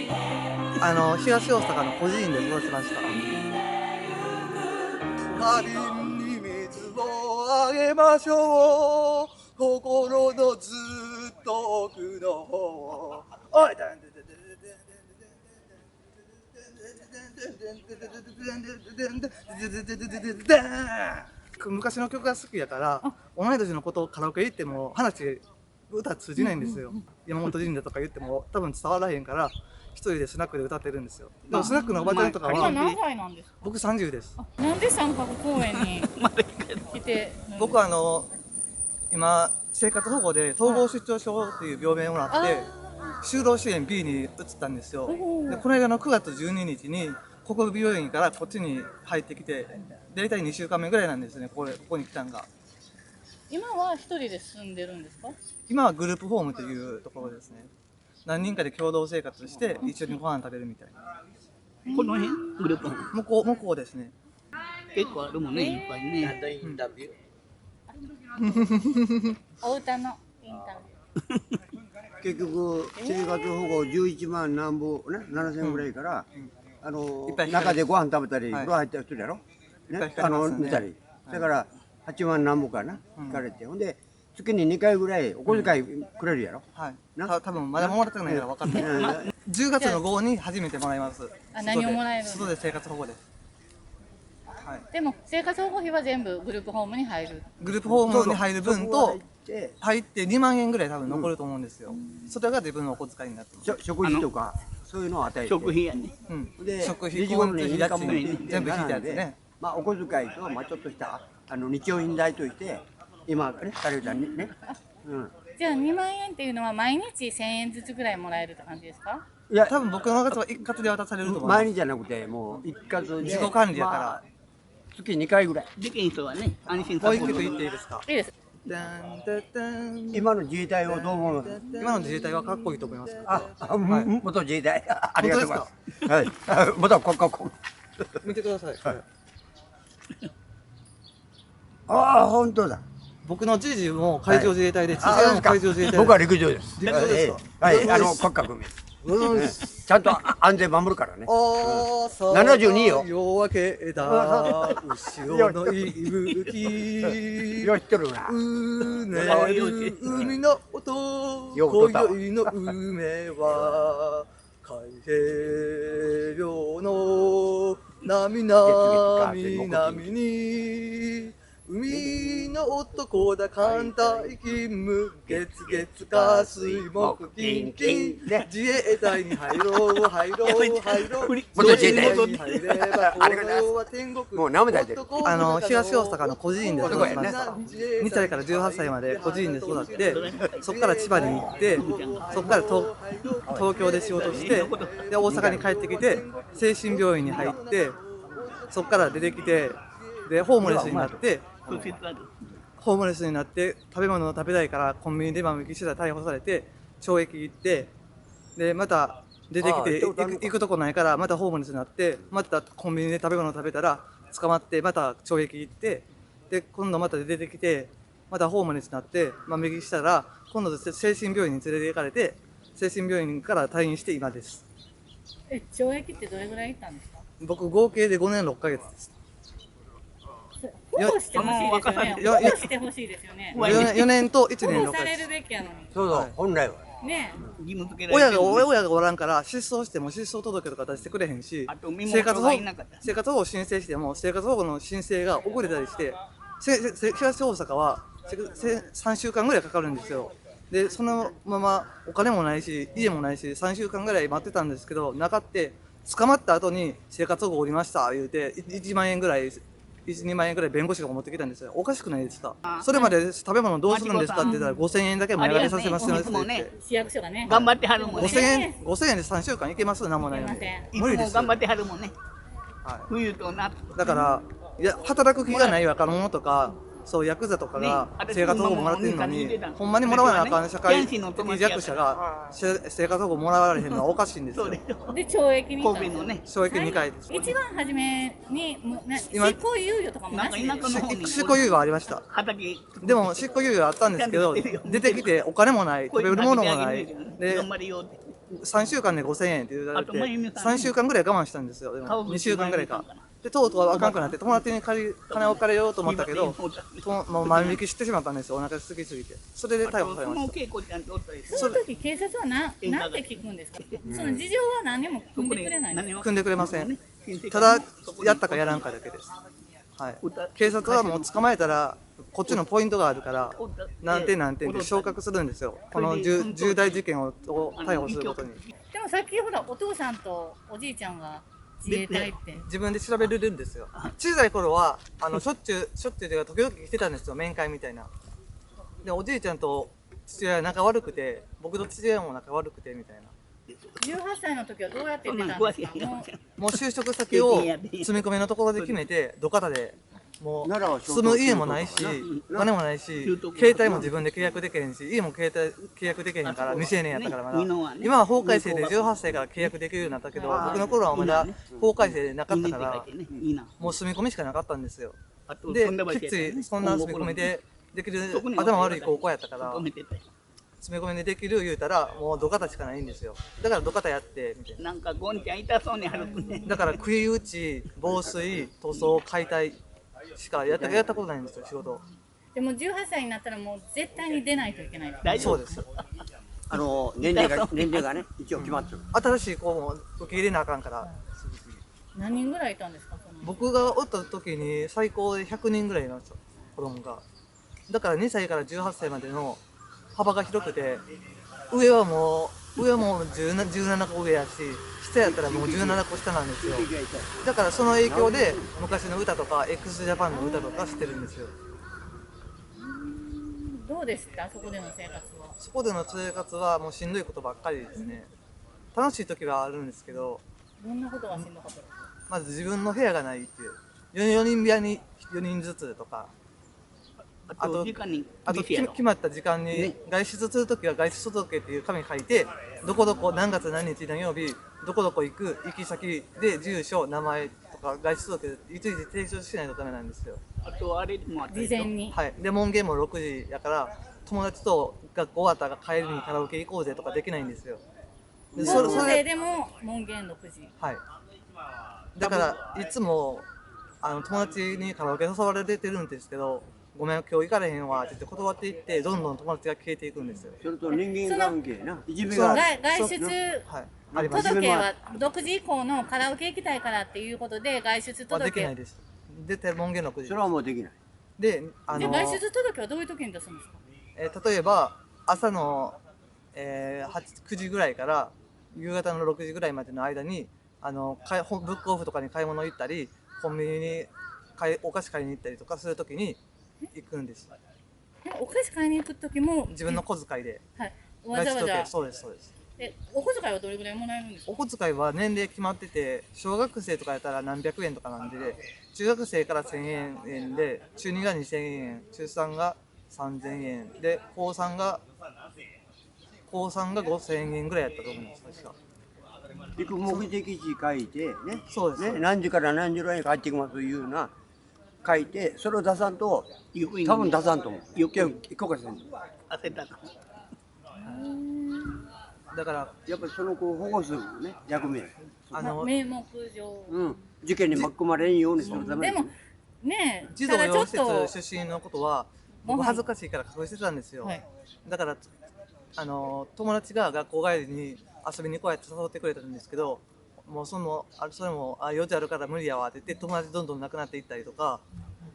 東大阪の孤児院で育ちました。マリンに水をあげましょう、心のずっと奥の方。おい昔の曲が好きやから、同い年の子とカラオケ行っても歌通じないんですよ。山本神社とか言っても多分伝わらへんから、一人でスナックで歌ってるんですよ。でもスナックのおばちゃんとかは、今何歳なんですか？僕30です。なんで三角公園に来て？僕今生活保護で統合失調症っていう病名をもらって就労支援 B に移ったんですよ。でこの間の9月12日に国分病院からこっちに入ってきて、大体2週間目ぐらいなんですね、ここに来たんが。今は一人で住んでるんですか？今はグループホームというところですね。何人かで共同生活して一緒にご飯食べるみたいな。この辺グループ向こうですね。結構あるもんね、いっぱいね。お歌のインタビュー。結局生活保護11万何ぼね7000ぐらいから、中でご飯食べたり風呂入ったりするやろ、ね、寝たり、だから8万何ぼかな引かれて、ほんで月に2回ぐらいお小遣いくれるやろ。はい。多分まだもらってないから分かんない。10月の号に初めてもらいます。何をもらえるの？外で生活保護です。はい。でも生活保護費は全部グループホームに入る。グループホームに入る分と入って2万円ぐらい多分残ると思うんですよ。それが自分のお小遣いになってます。食費とかそういうのを与えて。食費やね。で食費、交通費、家賃全部引いたやつね。まあお小遣いとちょっとした日用品代として今ね彼女にね。じゃあ2万円っていうのは毎日1000円ずつぐらいもらえるって感じですか？いや多分僕の方は一括で渡されると思う。毎日じゃなくてもう一括で自己管理やから。月2回ぐらい。できん人はね、安心保育と言っていいですか？いいです。今の自衛隊はどう思うの？今の自衛隊はかっこいいと思います。元自衛隊ありがとうございます。はい、元国家公。見てください。ああ本当だ。僕のじいじも海上自衛隊で、父親も海上自衛隊。僕は陸上です。陸上ですか？はい、国家公。ちゃんと安全守るからね。72よ。夜明けだ。後ろの息吹。よしとるな。うねる海の音。今宵の梅は海平洋の波々に。海の男だ艦隊勤務月火水木金自衛隊に入ろう元自衛隊に入ればこは天国。もう何も大丈夫。東大阪の孤児院で育ちました。2歳から18歳まで孤児院で育って、そこから千葉に行って、そこから東京で仕事して、で大阪に帰ってきて精神病院に入って、そこから出てきて、でホームレスになって。食べ物を食べたいからコンビニで万引きしてたら逮捕されて懲役行って、でまた出てきて行くとこないからまたホームレスになって、またコンビニで食べ物を食べたら捕まってまた懲役行って、で今度また出てきてまたホームレスになって万引きしたら今度精神病院に連れて行かれて、精神病院から退院して今です。懲役ってどれぐらい行ったんですか？僕合計で5年6ヶ月です。保護してほしいですよね。保護してほしいですよね。4年と1年6ヶ月。保護されるべきやのに。そう本来は。ね。親がおらんから失踪しても失踪届とか出してくれへんし、生活保護を申請しても生活保護の申請が遅れたりして、東大阪は3週間ぐらいかかるんですよ。でそのままお金もないし家もないし3週間ぐらい待ってたんですけど、なかって捕まった後に生活保護おりました言うて1万円ぐらい1、2万円ぐらい弁護士が持ってきたんですよ。おかしくないですか？それまで食べ物どうするんですかって言ったら5000円だけ値上がりさせますよって言って。市役所がね。頑張ってはるもんね。5000円で3週間いけます？なんもないのに。無理です。頑張ってはるもんね。冬と夏。だから働く気がない若者とか。そうヤクザとかが生活保護もらってるのに、ほんまにもらわなあかん社会的弱者が生活保護もらわれへんのはおかしいんですよ。で懲役2回。懲役2回です。一番初めに執行猶予とかもなしで。執行猶予はありました。でも執行猶予あったんですけど、出てきてお金もない、食べるものもない。で3週間で5000円って言われて、3週間ぐらい我慢したんですよ。でも2週間ぐらいか。で、とうとうあかんくなって、友達に金を借りようと思ったけど、もう万引きしてしまったんですよ、お腹すきすぎて。それで逮捕されました。その時警察はなんで聞くんですか。その事情は何も組んでくれないんですか。組んでくれません。ただ、やったかやらんかだけです。はい。警察はもう捕まえたら、こっちのポイントがあるから、何点何点って昇格するんですよ。この重大事件を逮捕することに。でもさっきほら、お父さんとおじいちゃんが自衛隊って。自分で調べれるんですよ。小さい頃は、しょっちゅうというか、時々来てたんですよ、面会みたいな。で、おじいちゃんと父親は仲悪くて、僕と父親も仲悪くてみたいな。18歳の時はどうやって出たんですか。もう就職先を住み込みのところで決めて、土方で。もう住む家もないし、金もないし、携帯も自分で契約できへんし、家も契約できへんから未成年やったからまだ。今は法改正で18歳から契約できるようになったけど、僕の頃はまだ法改正でなかったから、もう住み込みしかなかったんですよ。で、きつい、そんな住み込みでできる頭悪い高校やったから、住み込みでできる言うたら、もう土方しかないんですよ。だから土方やって、みたいな。なんかゴンちゃん痛そうに歩くね。だから食い打ち、防水、塗装、解体しかやったことないんですよ、仕事。でも18歳になったらもう絶対に出ないといけない。そうです。年齢がね、一応決まってる。新しい子も受け入れなあかんから。何人ぐらいいたんですか。僕がおった時に最高で100人ぐらいいますよ、子供が。だから2歳から18歳までの幅が広くて、上はもう17個上やし、下やったらもう17個下なんですよ。だからその影響で昔の歌とか x ジャパンの歌とか知ってるんですよ。どうですか、そこでの生活は。そこでの生活はもうしんどいことばっかりですね。楽しい時はあるんですけど、どんなことがしんどかったですか。まず自分の部屋がないっていう、4人部屋に4人ずつとか、あと決まった時間に外出するときは外出届っていう紙書いて、どこどこ何月何日何曜日どこどこ行く行き先で住所名前とか外出届いちいち提出しないとダメなんですよ。あとあれもあったでしょ。事前に。はい。で門限も6時やから友達と学校終わったら帰りにカラオケ行こうぜとかできないんですよ。でそれでも門限6時。はい。だからいつも友達にカラオケ誘われてるんですけど。ごめん今日行かれへんわって言って断っていってどんどん友達が消えていくんですよ。それと人間関係な。外出届は6時以降のカラオケ行きたいからっていうことで外出届できないです。絶対門限6時。それはもうできない。で、外出届はどういう時に出すんですか。例えば朝の、9時ぐらいから夕方の6時ぐらいまでの間にブックオフとかに買い物行ったりコンビニにお菓子買いに行ったりとかするときに行くんです。お菓子買いに行く時も自分の小遣いで。はい。わざわざ。そうですそうです。お小遣いはどれぐらいもらえるんですか。お小遣いは年齢決まってて、小学生とかやったら何百円とかなんで、中学生から1000円で、中2が2000円、中3が3000円で、高3が5000円ぐらいやったと思います。確か。行く目的地書いてね。そうです。ね、何時から何時ぐらいに帰ってきますというような。書いてそれを出さんと多分出さんと思う。余計許可せん。焦ったか。だからやっぱりその子を保護するね役目。名目上。事件に巻き込まれんようにするために。でもね児童養護施設出身のことは僕恥ずかしいから隠してたんですよ。だから友達が学校帰りに遊びにこうやって誘ってくれたんですけど。もうそれも4時あるから無理やわって言って友達どんどんなくなっていったりとか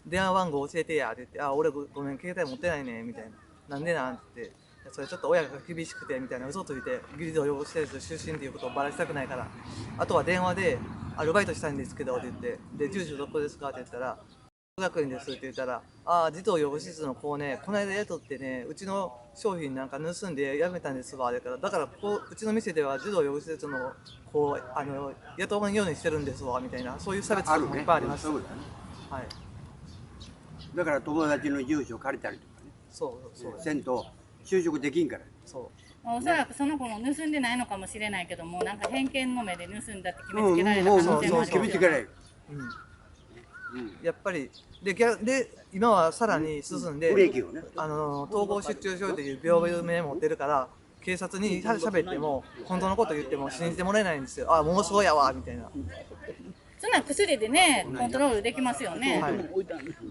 電話番号教えてやって言って俺ごめん携帯持ってないねみたいななんでなんって言ってそれちょっと親が厳しくてみたいな嘘ついて児童養護施設出身っていうことをバラしたくないからあとは電話でアルバイトしたいんですけどって言ってで住所どこですかって言ったら学院ですって言ったら児童養護施設の子ねこの間雇ってねうちの商品なんか盗んで辞めたんですわだからうちの店では児童養護施設の子雇わんようにしてるんですわみたいなそういう差別もいっぱいあります。はい。だから友達の住所を借りたりとかね。そうせんと就職できんから。おそらくその子も盗んでないのかもしれないけどもなんか偏見の目で盗んだって決めつけられた可能性もありますよね。やっぱりで今はさらに進んで、統合失調症という病名持ってるから警察に喋っても本当のこと言っても信じてもらえないんですよ。あ、妄想やわみたいな。そんな薬でねコントロールできますよね。はい、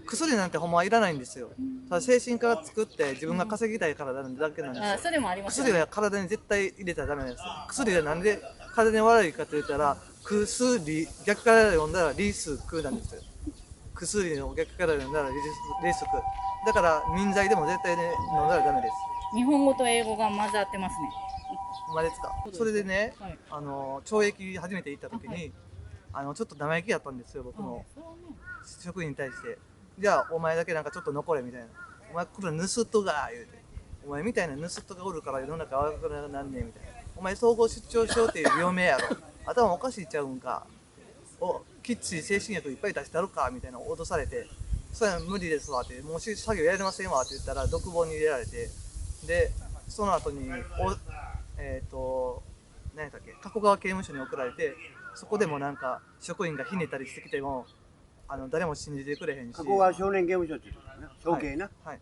薬なんてほんまはいらないんですよ。ただ精神科が作って自分が稼ぎたい体だけなんですよ。それもありますよね。薬は体に絶対入れたらダメなんです。薬はなんで体に悪いかと言ったら、薬、逆から読んだらリスクなんですよ。薬の逆から読んだらリスク。だから眠剤でも絶対ね飲んだらダメです。日本語と英語が混ざってますね。ほんまですか。それでね、はい、懲役初めて行った時に、ちょっと生意気やったんですよ、僕の職員に対して。じゃあお前だけなんかちょっと残れみたいな。お前これ盗っ人が言うて。お前みたいな盗っ人がおるから世の中悪くなんねえみたいな。お前統合失調症っていう病名やろ。頭おかしいちゃうんか。きっちり精神薬いっぱい出してやるかみたいな脅されて、それは無理ですわって、もう作業やりませんわって言ったら独房に入れられて、でその後に何やったっけ、加古川刑務所に送られて、そこでもなんか職員がひねったりしてきても誰も信じてくれへんし。加古川少年刑務所って言うのかな、少刑な。はい。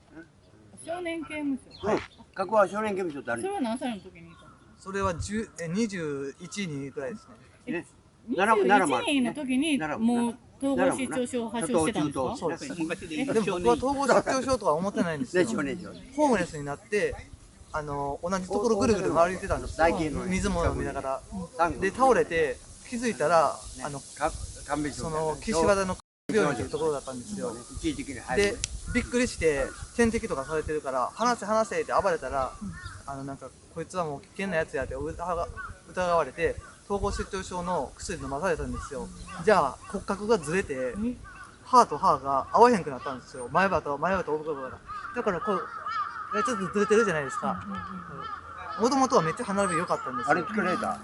少年刑務所。はい。加古川少年刑務所ってある。それは何歳の時にいたの？それは21、2ぐらいですね。21人の時にもう統合失調症を発症してたんですか？そうです。でも僕は統合失調症とは思ってないんですよ。ホームレスになって同じところぐるぐる回りてたんですよ。水も飲みながら。で倒れて気づいたらその岸和田の病院というところだったんですよ。でびっくりして点滴とかされてるから離せ離せって暴れたら、なんかこいつはもう危険なやつやって疑われて統合失調症の薬飲まされたんですよ。じゃあ骨格がずれて歯と歯が合わへんくなったんですよ。前歯と奥歯が。だからこうちょっとずれてるじゃないですか。もともとはめっちゃ歯並び良かったんですよ。あれ作られた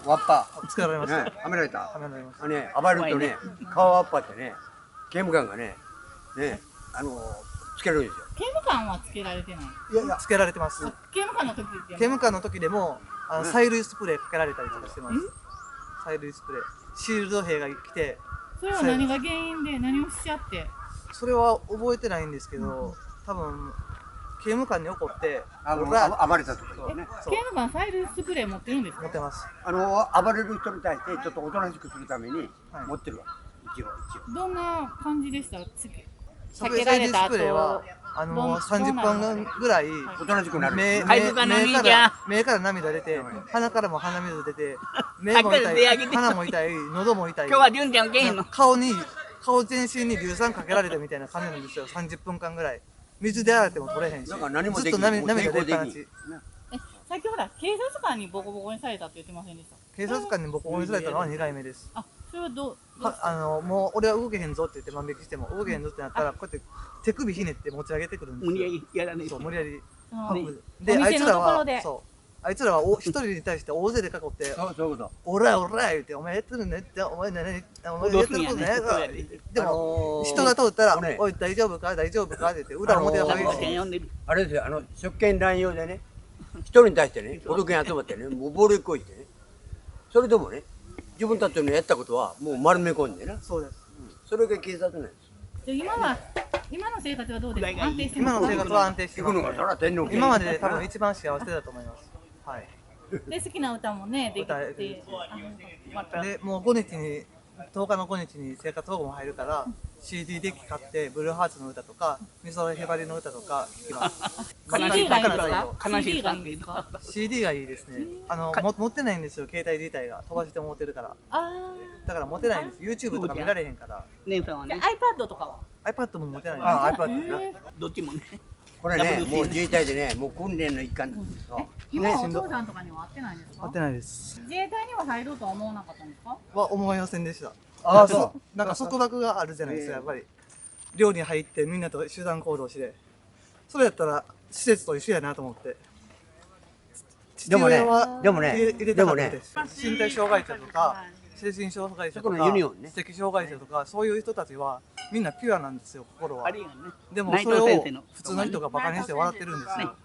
ワッパ作られました。はめられた。はめられました。暴れるとね、顔ワッパってね、刑務官がねつけるんですよ。刑務官はつけられてない。いやつけられてます。刑務官の時って。刑務官の時でも催涙スプレーかけられたりとかしてます。催涙スプレー。シールド兵が来て。それは何が原因で何をしちゃって？それは覚えてないんですけど、多分刑務官に怒って暴れたとかね。刑務官催涙スプレー持ってるんですか？持ってます。暴れる人に対してちょっとおとなしくするために持ってるわ。一応。どんな感じでした？催涙スプレーは30分ぐらいおとなしくなる。目から涙出て、鼻からも鼻水出て、目も痛い、鼻も痛い、喉も痛い。今日は純ちゃんけへんの？顔全身に硫酸かけられたみたいな感じなんですよ。30分間ぐらい。水で洗っても取れへんし、ずっと涙出っぱなし。さっきほら警察官にボコボコにされたって言ってませんでした？警察官にボコボコにされたのは2回目です。それはもう俺は動けへんぞって言って万引きしても動けへんぞってなったらこうやって手首ひねって持ち上げてくるんですよ。無理やりやらねえ。そう無理やり。であいつらはあいつらは一人に対して大勢で囲って、オラオラ言ってお前やってるねってお前やってることね。でも人が通ったらおい大丈夫か大丈夫かって言って裏表が激しい。あれですよ、職権乱用でね、一人に対してね、おどけに集まってね、もう暴力行為してね、それでもね、自分たちのやったことはもう丸め込んでな。そうです。それが警察なんです。今の生活はどうですか？安定してます。今の生活は安定してます。今までで多分一番幸せだと思います。はい。で好きな歌もねできて、でもう10日の5日に生活保護も入るから CD デッキ買ってブルーハーツの歌とか美空ひばりの歌とか聴きます。CD がいいですか？CD がいいですね。持ってないんですよ、携帯自体が飛ばして持ってるから。だから持てないんです。 YouTube とか見られへんから。iPad とかは？ iPad も持てないんです。iPad どっちもね。これね、もう自衛隊でね、もう訓練の一環なんですよ。今お父さんとかには会ってないんですか？会ってないです。自衛隊には入ろうとは思わなかったんですか？は思いませんでした。そう。なんか束縛があるじゃないですか、やっぱり。寮に入ってみんなと集団行動して、それやったら施設と一緒やなと思って。でもね、身体障害者とか精神障害者とか知的障害者とかそういう人たちはみんなピュアなんですよ、心は。でもそれを普通の人がバカにして笑ってるんですよ。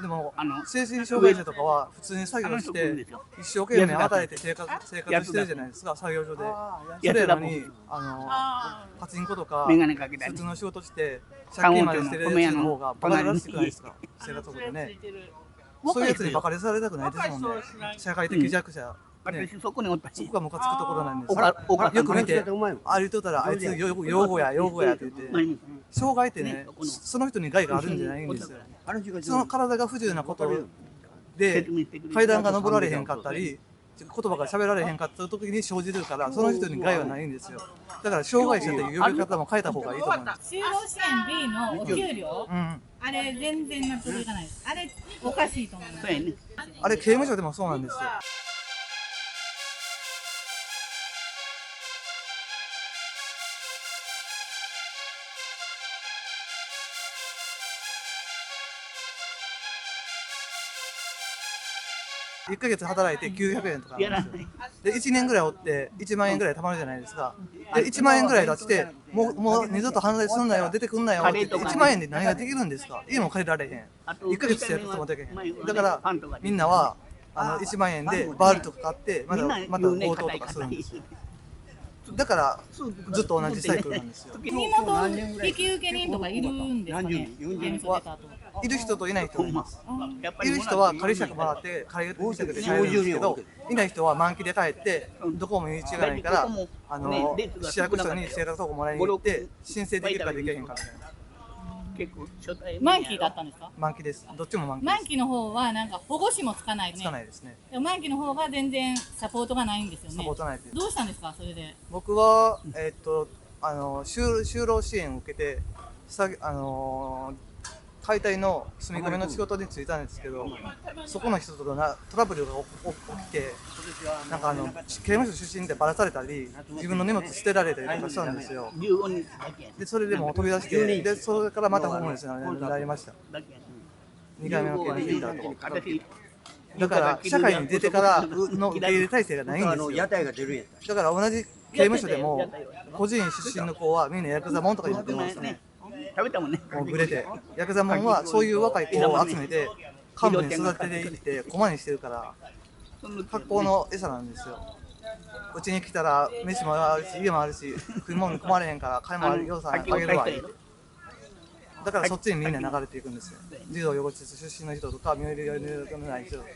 でも精神障害者とかは普通に作業して一生懸命働いて生活してるじゃないですか、作業所で。それなのにパチンコとか普通の仕事して借金までしてるやつの方がバカらしくないですか、生活保護でね。そういうやつにバカにされたくないですもんね。社会的弱者。私そこにおったし。そこがムカつくところなんですよ。よく見て、歩いとったら、あいつ養護やって言って、障害ってね、その人に害があるんじゃないんですよ。その体が不自由なことで、階段が登られへんかったり、言葉が喋られへんかった時に生じるから、その人に害はないんですよ。だから障害者っていう呼び方も変えた方がいいと思います。就労支援 B のお給料、あれ全然納得いかないです。あれおかしいと思います。あれ刑務所でもそうなんですよ。1ヶ月働いて900円とかなんですよ。で1年ぐらいおって1万円ぐらい貯まるじゃないですか。で1万円ぐらい出してもう二度と犯罪すんなよ出てくんなよって言って1万円で何ができるんですか。家も借りられへん。1ヶ月してやることもできへん。だからみんなは1万円でバールとか買ってまた強盗とかするんですよ。だからずっと同じサイクルなんですよ。身元引き受け人とかいるんですかね。いる人といない人がいます。いる人は仮釈もらって仮釈で帰るんですけど、いない人は満期で帰ってどこも道がないから市役所に生活保護もらいに行って申請できるかできへんかみたいな。満期だったんですか？満期です。どっちも満期です。満期の方はなんか保護士もつかないね。つかないですね。満期の方が全然サポートがないんですよね。サポートないです。どうしたんですかそれで？僕は就労支援を受けて解体の住み込みの仕事に就いたんですけど、そこの人とトラブルが起きて、なんか刑務所出身でバラされたり、自分の荷物捨てられたりとかしたんですよ。で、それでも飛び出して、で、それからまたホームレスになりました。2回目の件に出たと。だから、社会に出てからの受け入れ体制がないんですよ。だから同じ刑務所でも、個人出身の子はみんなヤクザモンとかになってましたね。もうグレてヤクザモンはそういう若い子を集めて幹部に育てていって駒にしてるから格好の餌なんですよ。うちに来たら飯もあるし家もあるし食い物に困れへんから金もある予算あげるわいい。だからそっちにみんな流れていくんですよ。児童養護施設出身の人とか身寄りのない人とか。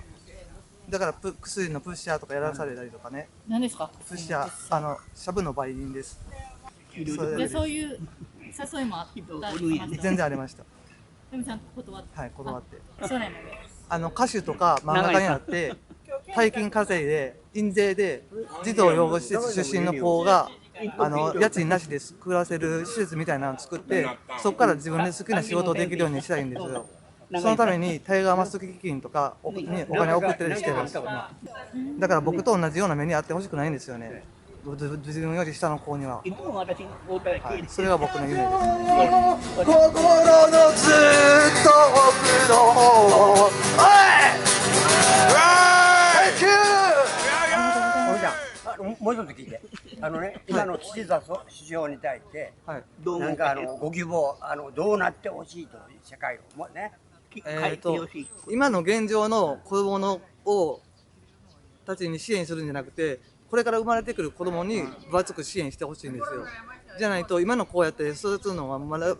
だから薬のプッシャーとかやらされたりとかね。何ですか？プッシャーシャブの売人です。でそういう誘いもあったりしました。全然ありました。でもちゃんと断って。はい、断って。そうなんで。歌手とか漫画家になって大金稼いで印税で児童養護施設出身の子が家賃なしで暮らせる施設みたいなのを作ってそこから自分で好きな仕事をできるようにしたいんですよ。そのためにタイガーマスク基金とかにお金を送ったりしてるんですよ。だから僕と同じような目に遭ってほしくないんですよね。自分より下の子には、はい、それが僕の夢です。心のずっと奥の方もう一つ聞いて、今の岸田首相に対して、なんかご希望どうなってほしいという社会をね。今の現状の子供のたちに支援するんじゃなくて。これから生まれてくる子供に分厚く支援してほしいんですよ。じゃないと今のこうやって育つのはまだ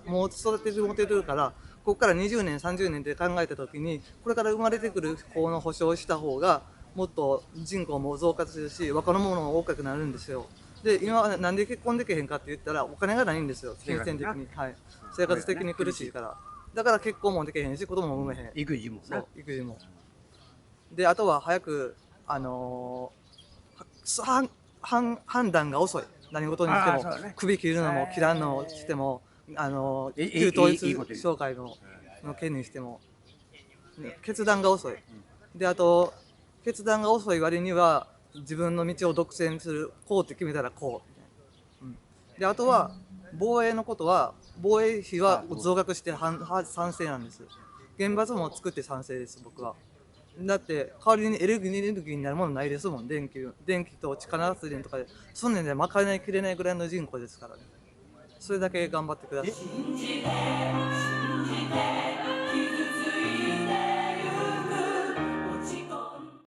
もう育てて持てるからここから20年30年って考えた時にこれから生まれてくる子の保障をした方がもっと人口も増加するし若者も多くなるんですよ。で今はなんで結婚できへんかって言ったらお金がないんですよ。金銭的に、はい、生活的に苦しいからだから結婚もできへんし子供も産めへん。育児も育児もであとは早く判断が遅い。何事にしても、首切るのも切らんのをしても旧統一教会の件にしても決断が遅い。であと決断が遅い割には自分の道を独占するこうって決めたらこう、であとは防衛のことは防衛費は増額して賛成なんです。原発も作って賛成です僕は。だって代わりにエネルギーになるものないですもん。電気と力発電とかでそんなんで賄いきれないぐらいの人口ですからね。それだけ頑張ってください。